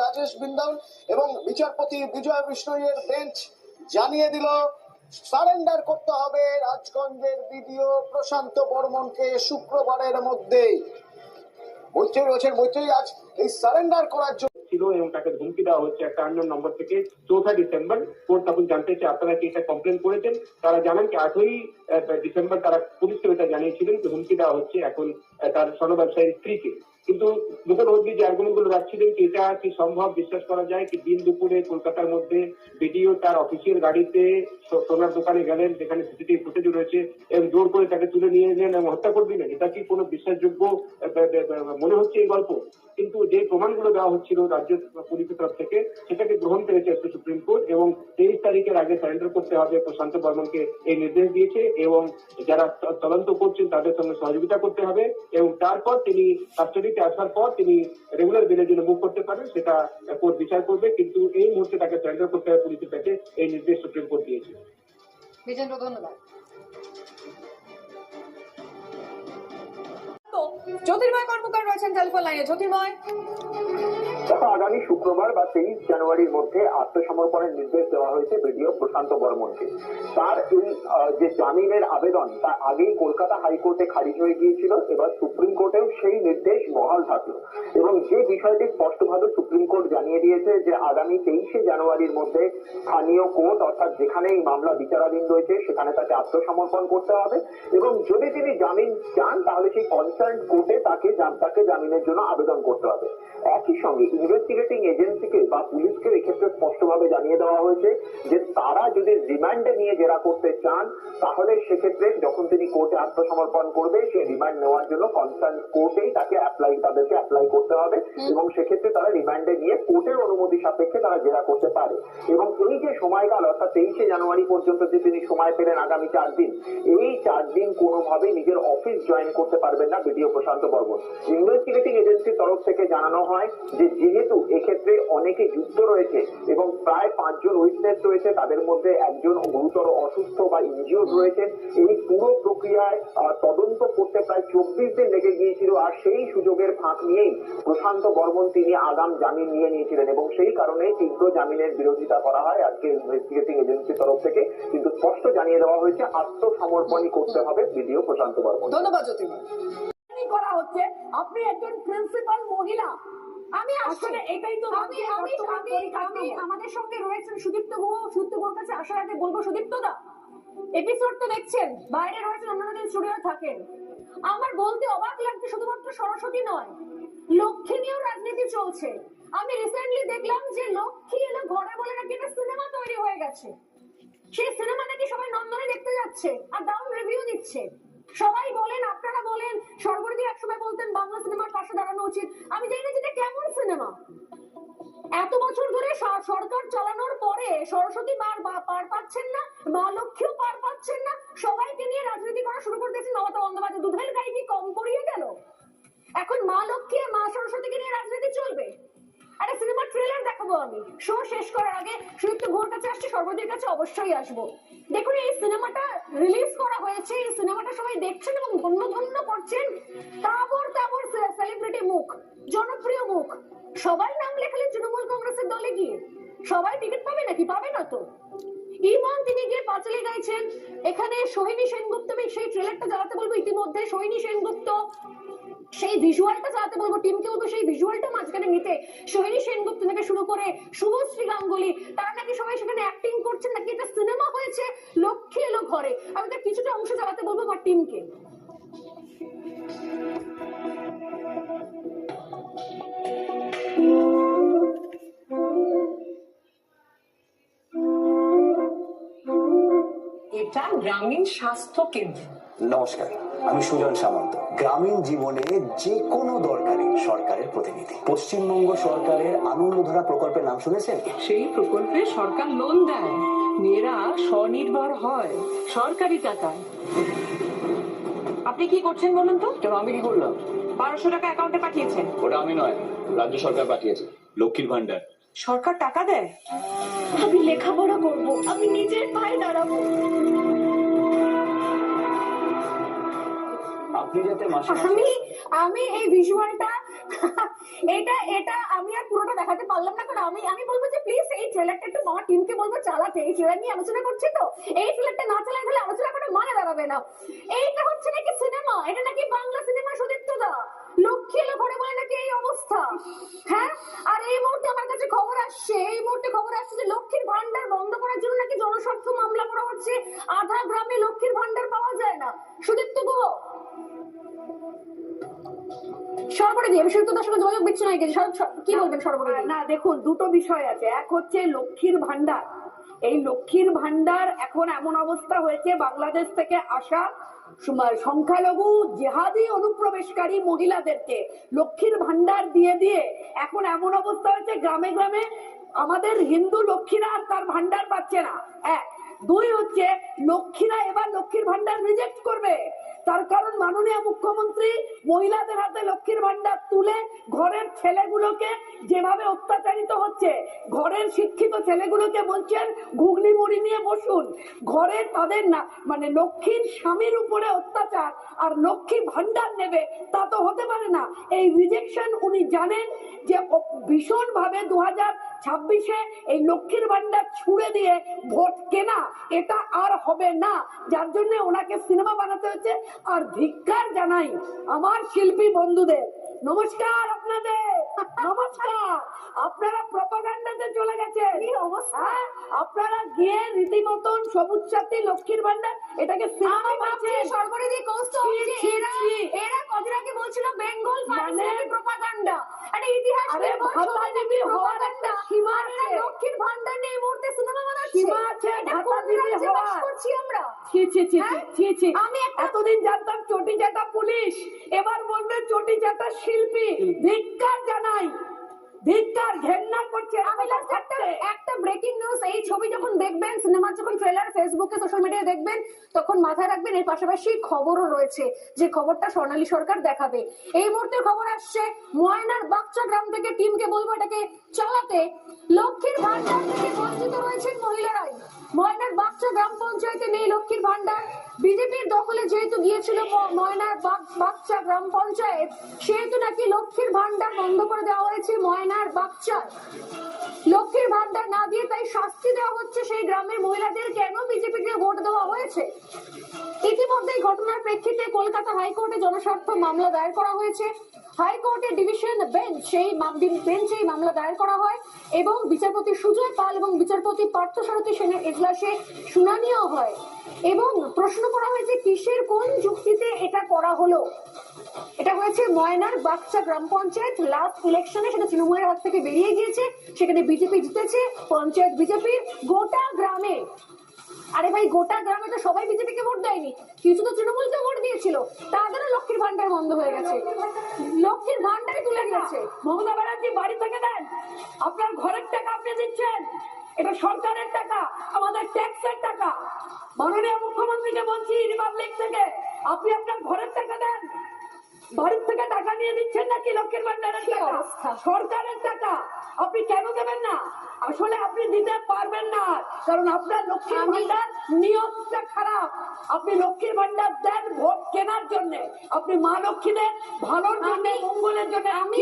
রাজেশ বিন্দাল এবং বিচারপতি বিজয় বিষ্ণইয়ের বেঞ্চ জানিয়ে দিল সারেন্ডার করতে হবে রাজগঞ্জের বিডিও প্রশান্ত বর্মনকে শুক্রবারের মধ্যেই। মৈত্রী আজ এই সারেন্ডার করার জন্য ছিল এবং তাকে ধমকি দেওয়া হচ্ছে একটা আননোন নম্বর থেকে। 4 ডিসেম্বর কোর্ট তখন জানতে চাই আপনারা কি এটা কমপ্লেন করেছেন। তারা জানান কি 8 ডিসেম্বর তারা পুলিশকে এটা জানিয়েছিলেন যে হুমকি দেওয়া হচ্ছে এখন তার স্বর্ণ ব্যবসায়ীর স্ত্রীকে। কিন্তু মুখ্যমন্ত্রী যে আর্গুমেন্ট গুলো রাখছিলেন কি এটা কি সম্ভব, বিশ্বাস করা যায় কি দিন দুপুরে কলকাতার মধ্যে ভিডিও তার অফিসিয়াল গাড়িতে সোনার দোকানে গেলেন যেখানে সিসিটিভি ফুটেজ রয়েছে এবং জোর করে তাকে তুলে নিয়ে এলেন এবং হত্যা করে দিলেন, এটা কি কোনো বিশ্বাসযোগ্য মনে হচ্ছে এই গল্প? কিন্তু যে প্রমাণগুলো দেওয়া হচ্ছিল রাজ্য পুলিশের তরফ থেকে সেটাকে গ্রহণ করেছে সুপ্রিম কোর্ট এবং 23 তারিখের আগে সারেন্ডার করতে হবে প্রশান্ত বর্মনকে এই নির্দেশ দিয়েছে এবং যারা তদন্ত করছেন তাদের সঙ্গে সহযোগিতা করতে হবে এবং তারপর তিনি কাস্টাডিতে আসার পর তিনি রেগুলার বেলের জন্য মুভ করতে পারেন, সেটা কোর্ট বিচার করবে। কিন্তু এই মুহূর্তে তাকে সারেন্ডার করতে হবে পুলিশের কাছে, এই নির্দেশ সুপ্রিম কোর্ট দিয়েছে। বিজেন্দ্র, ধন্যবাদ। জ্যোতির্ময় কর্মকার রয়েছেন টেলিফোন লাইনে। জ্যোতির্ময়, আগামী শুক্রবার বা 23 জানুয়ারির মধ্যে আত্মসমর্পণের নির্দেশ দেওয়া হয়েছে বিডিও প্রশান্ত বর্মনকে। তার এই যে জামিনের আবেদন তা আগেই কলকাতা হাইকোর্টে খারিজ হয়ে গিয়েছিল, এবার সুপ্রিম কোর্টেও সেই নির্দেশ বহাল থাকলো এবং যে বিষয়টি স্পষ্টভাবে সুপ্রিম কোর্ট জানিয়ে দিয়েছে যে আগামী 23 জানুয়ারির মধ্যে স্থানীয় কোর্ট অর্থাৎ যেখানে এই মামলা বিচারাধীন রয়েছে সেখানে তাকে আত্মসমর্পণ করতে হবে এবং যদি তিনি জামিন চান তাহলে সেই কনসার্ন কোর্টে তাকে জামিনের জন্য আবেদন করতে হবে। একই সঙ্গে ইনভেস্টিগেটিং এজেন্সিকে বা পুলিশকে এক্ষেত্রে স্পষ্টভাবে জানিয়ে দেওয়া হয়েছে যে তারা যদি রিমান্ডে নিয়ে জেরা করতে চান তাহলে সেক্ষেত্রে যখন তিনি কোর্টে আত্মসমর্পণ করবে সেই রিমান্ড নেওয়ার জন্য কনসার্ন কোর্টেই তাদেরকে অ্যাপ্লাই করতে হবে এবং সেক্ষেত্রে তারা রিমান্ডে নিয়ে কোর্টের অনুমতি সাপেক্ষে তারা জেরা করতে পারে। এবং এই যে সময়কাল অর্থাৎ 23 জানুয়ারি পর্যন্ত যে তিনি সময় পেলেন আগামী 4 দিন, এই 4 দিন কোনোভাবেই নিজের অফিস জয়েন করতে পারবেন না বিডিও প্রশান্ত বর্মন। ইনভেস্টিগেটিং এজেন্সির তরফ থেকে জানানো হয় যে যেহেতু এক্ষেত্রে অনেকে যুক্ত রয়েছে এবং প্রায় 5 জন উইটনেস রয়েছে, তাদের মধ্যে একজন গুরুতর অসুস্থ বা ইনজিওর্ড রয়েছেন, এই পুরো প্রক্রিয়ায় তদন্ত করতে প্রায় 24 দিন লেগে গিয়েছিল। আর সেই সুযোগের ফাঁক নিয়েই প্রশান্ত বর্মন তিনি আগাম জামিন নিয়ে নিয়েছিলেন এবং সেই কারণে তীব্র জামিনের বিরোধিতা করা হয় আজকে ইনভেস্টিগেটিং এজেন্সির তরফ থেকে। কিন্তু স্পষ্ট জানিয়ে দেওয়া হয়েছে আত্মসমর্পণই করতে হবে বিডিও প্রশান্ত বর্মন। ধন্যবাদ জ্যোতির্ময়। করা হচ্ছে আপনি একজন প্রিন্সিপাল মহিলা, আমি আসলে এটাই তো আমি আমাদের সঙ্গে রয়েছেন সুদীপ্ত গুহর কাছে আসার আগে বলবো, সুদীপ্ত দা এপিসোড তো দেখছেন, বাইরে রয়েছেন, অন্যান্য দিন স্টুডিও থাকেন। আমার বলতে অবাক লাগছে শুধুমাত্র সরস্বতী নয়, লক্ষ্মী নিয়েও রাজনীতি চলছে। আমি রিসেন্টলি দেখলাম যে লক্ষ্মী এলো ঘরে বলে নাকি একটা সিনেমা তৈরি হয়ে গেছে, সেই সিনেমা নাকি সবাই নন্দনে দেখতে যাচ্ছে আর দারুণ রিভিউ দিচ্ছে। সবাই বলেন, আপনারা বলেন, সর্বরী একসময় বলতেন বাংলা সিনেমার পাশে দাঁড়ানো উচিত। আমি জানি না যেটা কেমন সিনেমা। এত বছর ধরে সরকার চালানোর পরে সরস্বতী পার পাচ্ছেন না, মা লক্ষ্মীও পার পাচ্ছেন না, সবাইকে নিয়ে রাজনীতি করা শুরু করে দিয়েছেন মমতা বন্দ্যোপাধ্যায়। দুধের গাড়ি কি কম করিয়ে গেল? এখন মা লক্ষ্মী মা সরস্বতীকে নিয়ে রাজনীতি চলবে? একটা সিনেমার ট্রেলার দেখাবো আমি শো শেষ করার আগে। সুদীপ্ত গুহর কাছে আসছে, সর্বদের কাছে অবশ্যই আসবো। দেখুন এই সিনেমাটা রিলিজ করা হয়েছে, এই সিনেমাটা সবাই দেখছেন এবং ধন্য করছেন। তাবর সেলিব্রিটি মুখ, জনপ্রিয় মুখ, সবাই নাম লেখালেন তৃণমূল কংগ্রেসের দলে গিয়ে। সবাই টিকিট পাবে নাকি? পাবে না তো। ইমান তিনি গিয়ে পাঁচালি গাইছেন। এখানে সোহিনী সেনগুপ্ত, সেই ট্রেলারটা জ্বালাতে বলবো ইতিমধ্যে, সোহিনী সেনগুপ্ত সেই ভিজুয়ালটা চালাতে বলবো, টিমকে বলবো সেই ভিজুয়ালটা মাঝখানে নিতে। সোহিনী সেনগুপ্ত থেকে শুরু করে শুভশ্রী গাঙ্গুলি, তারা নাকি সবাই সেখানে অ্যাক্টিং করছেন, নাকি এটা সিনেমা হয়েছে লক্ষ্মী এলো ঘরে। আমি তার কিছুটা অংশ চালাতে বলবো আমার টিমকে। এটা গ্রামীণ স্বাস্থ্য কেন্দ্র। নমস্কার, আমি সুজন সামন্ত, গ্রামীণ জীবনে যে কোনো দরকারে সরকারের প্রতিনিধি। পশ্চিমবঙ্গ সরকারের আনন্দধারা প্রকল্পের নাম শুনেছেন? সেই প্রকল্পে সরকার লোন দেয়, মেয়েরা স্বনির্ভর হয় সরকারি টাকায়। আপনি কি করছেন বলুন তো? কেন, আমি কি করলাম? 1200 টাকা অ্যাকাউন্টে পাঠিয়েছেন। ওটা আমি নয়, রাজ্য সরকার পাঠিয়েছে, লক্ষ্মীর ভান্ডার। সরকার টাকা দেয়? আমি লেখাপড়া করবো, আমি নিজের পায়ে দাঁড়াবো। আপনি যাতে মাসে আমি এই ভিজুয়ালটা এটা এটা আমি আর পুরোটা দেখাতে পারলাম না, কারণ আমি বলবো যে প্লিজ এই ট্রেলারটা একটু আমার টিমকে বলবো চালাতে। এই ট্রেলার নিয়ে আলোচনা করছি তো, এই ট্রেলারটা না চালালে তাহলে আলোচনা করে মানে দাঁড়াবে না। এইটা হচ্ছে নাকি সিনেমা, এটা নাকি বাংলা সিনেমা সুদীপ্ত দা। লক্ষ্মী এলো ঘরে বলে নাকি এই অবস্থা। হ্যাঁ, আর এই মুহূর্তে আমার কাছে খবর আসছে, যে লক্ষ্মীর ভান্ডার বন্ধ করার জন্য নাকি জনস্বার্থ মামলা করা হচ্ছে। আধা গ্রামে লক্ষ্মীর ভান্ডার পাওয়া যায় না। সুদীপ্ত গুহ সরবরে দিয়ে সুদীপ্তদার সঙ্গে যোগাযোগ দিচ্ছে না, কি বলবেন সরবরে? না দেখুন, দুটো বিষয় আছে। এক হচ্ছে লক্ষ্মীর ভান্ডার। এই লক্ষ্মীর ভান্ডার এখন এমন অবস্থা হয়েছে, বাংলাদেশ থেকে আসা সংখ্যালঘু জেহাদি অনুপ্রবেশকারী মহিলাদেরকে লক্ষ্মীর ভান্ডার দিয়ে দিয়ে এখন এমন অবস্থা হয়েছে গ্রামে গ্রামে আমাদের হিন্দু লক্ষ্মীরা আর তার ভান্ডার পাচ্ছে না। এক। দুই হচ্ছে লক্ষ্মীরা এবার লক্ষ্মীর ভান্ডার রিজেক্ট করবে। তার কারণ মাননীয় মুখ্যমন্ত্রী মহিলাদের হাতে লক্ষ্মীর ভান্ডার তুলে ঘরের ছেলেগুলোকে যেভাবে অত্যাচারিত হচ্ছে, ঘরের শিক্ষিত ছেলেগুলোকে বলছেন ঘুগনি মুড়ি নিয়ে বসুন, ঘরে তাদের না মানে লক্ষ্মীর স্বামীর উপরে অত্যাচার, আর লক্ষ্মী ভান্ডার নেবে তা তো হতে পারে না। এই রিজেকশন উনি জানেন যে ভীষণ ভাবে 2026-এ এই লক্ষ্মীর ভান্ডার ছুড়ে দিয়ে ভোট কেনা এটা আর হবে না, যার জন্য ওনাকে সিনেমা বানাতে হচ্ছে। আর ধিক্কার জানাই আমার শিল্পী বন্ধুদের, নমস্কার আপনাদের, নমস্কার। আপনারা প্রপাগান্ডাতে চলে গেছেন। হ্যাঁ, আপনারা গিয়ে রীতিমতন সবুজ সাথী লক্ষ্মীর ভান্ডার এটাকে সিনেমা বানাচ্ছেন। সরবরে দিয়ে কষ্ট হচ্ছে। এরা কদিন আগে বলছিল বেঙ্গল প্রপাগান্ডা, আরে ইতিহাস ভাতাদিবি প্রপাগান্ডা সীমা আছে, লক্ষ্মীর ভান্ডার নিয়ে এই মুহূর্তে সিনেমা বানাচ্ছে। সীমা আছে, ভাতাদিবি বাস করছি আমরা। ছি। আমি এতদিন জানতাম চটি চাটা পুলিশ, এবার বলবে চটি চাটা শিল্পী। ধিক্কার জানাই, ধিক্কার, ঘেন্না করছে। আমি লাস্ট একটা ব্রেকিং নিউজ, এই ছবি যখন দেখবেন, সিনেমার যখন ট্রেলার ফেসবুকে সোশ্যাল মিডিয়ায় দেখবেন, তখন মাথায় রাখবেন এর পাশাপাশি খবরও রয়েছে, যে খবরটা স্বর্ণালী সরকার দেখাবে। এই মুহূর্তে খবর আসছে ময়নার বাগচা গ্রাম থেকে, টিমকে বলবো এটাকে চালাতে। লক্ষ্মীর ভান্ডার থেকে বঞ্চিত রয়েছেন মহিলারাই। ময়নার বাগচা গ্রাম পঞ্চায়েতে নেই লক্ষ্মীর ভান্ডার। বিজেপির দখলে যেহেতু গিয়েছিল ময়নার বাগচা গ্রাম পঞ্চায়েত, সেহেতু নাকি লক্ষ্মীর ভান্ডার বন্ধ করে দেওয়া হয়েছে ময়নার বাগচায়। লক্ষ্মীর ভান্ডার না দিয়ে তাই শাস্তি দেওয়া হচ্ছে সেই গ্রামের মহিলাদের। কেন বিজেপিকে ভোট দেওয়া হয়েছে? ইতিমধ্যে এই ঘটনার প্রেক্ষিতে কলকাতা হাইকোর্টে জনস্বার্থ মামলা দায়ের করা হয়েছে। হাইকোর্টের ডিভিশন বেঞ্চ এই মামলা দায়ের করা হয় এবং বিচারপতি সুজয় পাল এবং বিচারপতি পার্থসারথী সেনের এজলাসে শুনানিও হয় এবং প্রশ্ন করা হয়েছে কিসের কোন যুক্তিতে এটা করা হলো। এটা হয়েছে ময়নার বাগচা গ্রাম পঞ্চায়েত। লাস্ট ইলেকশনে সেটা তৃণমূলের হাত থেকে বেরিয়ে গিয়েছে, সেখানে বিজেপি জিতেছে, পঞ্চায়েত বিজেপির। গোটা গ্রামে, আরে ভাই গোটা গ্রামে তো সবাই বিজেপিকে ভোট দেয়নি, কিছু তো তৃণমূলকে ভোট দিয়েছিল, তাদেরও লক্ষ্মীর ভান্ডার বন্ধ হয়ে গেছে, লক্ষ্মীর ভান্ডারই তুলে দিয়েছে। মমতা ব্যানার্জি বাড়ি থেকে দেন, আপনার ঘরের টাকা আপনি দিচ্ছেন, এটা সরকারের টাকা, আমাদের ট্যাক্সের টাকা। মাননীয় মুখ্যমন্ত্রীকে বলছি রিপাবলিক থেকে, আপনি আপনার ঘরের টাকা দেন, বাড়ির থেকে টাকা নিয়ে দিচ্ছেন নাকি লক্ষ্মীর ভান্ডারের টাকা? সরকারের টাকা আপনি কেন দেবেন না? আসলে আপনি দিতে পারবেন না, কারণ আপনার লক্ষ্মীর ভান্ডার নিয়মটা খারাপ। আপনি লক্ষ্মীর ভান্ডার দেন ভোট কেনার জন্য, আপনি মা লক্ষ্মীদের ভালোর জন্য, মঙ্গলের জন্য। আমি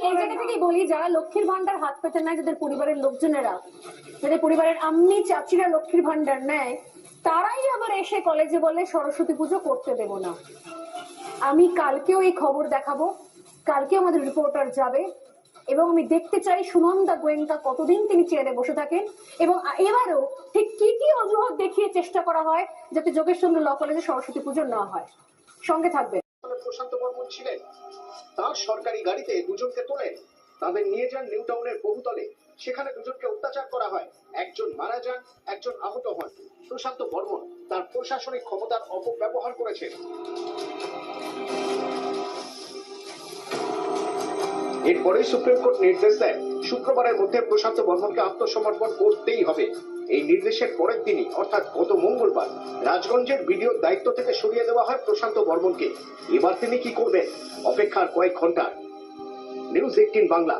এই জায়গা থেকেই বলি, যারা লক্ষ্মীর ভান্ডার হাত পেতে নেয়, যাদের পরিবারের লোকজনেরা, যাদের পরিবারের আম্মি চাচিরা লক্ষ্মীর ভান্ডার নেয়, তারাই আবার এসে কলেজে বলে সরস্বতী পুজো করতে দেব না। আমি কালকেও এই খবর দেখাবো, কালকে আমাদের রিপোর্টার যাবে এবং আমি দেখতে চাই সুনন্দা গোয়েঙ্কা কতদিন তিনি চেয়ারে বসে থাকেন এবং এবারও ঠিক কি কি অজুহাত দেখিয়ে চেষ্টা করা হয় যাতে যোগেশচন্দ্র ল কলেজে সরস্বতী পুজো না হয়। সঙ্গে থাকবে। প্রশান্ত বর্মন ছিলেন, তার সরকারি গাড়িতে দুজনকে তোলেন, তাদের নিয়ে যান নিউ টাউনের বহুতলে। সেখানে দুজনকে অত্যাচার করা হয়, একজন মারা যান, একজন আহত হন। প্রশান্ত বর্মন তার প্রশাসনিক ক্ষমতার অপব্যবহার করেছেন। এরপরে সুপ্রিম কোর্ট নির্দেশ দেয় শুক্রবারের মধ্যে প্রশান্ত বর্মনকে আত্মসমর্পণ করতেই হবে। এই নির্দেশের পরের দিনই অর্থাৎ গত মঙ্গলবার রাজগঞ্জের ভিডিওর দায়িত্ব থেকে সরিয়ে দেওয়া হয় প্রশান্ত বর্মনকে। এবার তিনি কি করবেন? অপেক্ষার কয়েক ঘন্টা। নিউজ 18 বাংলা।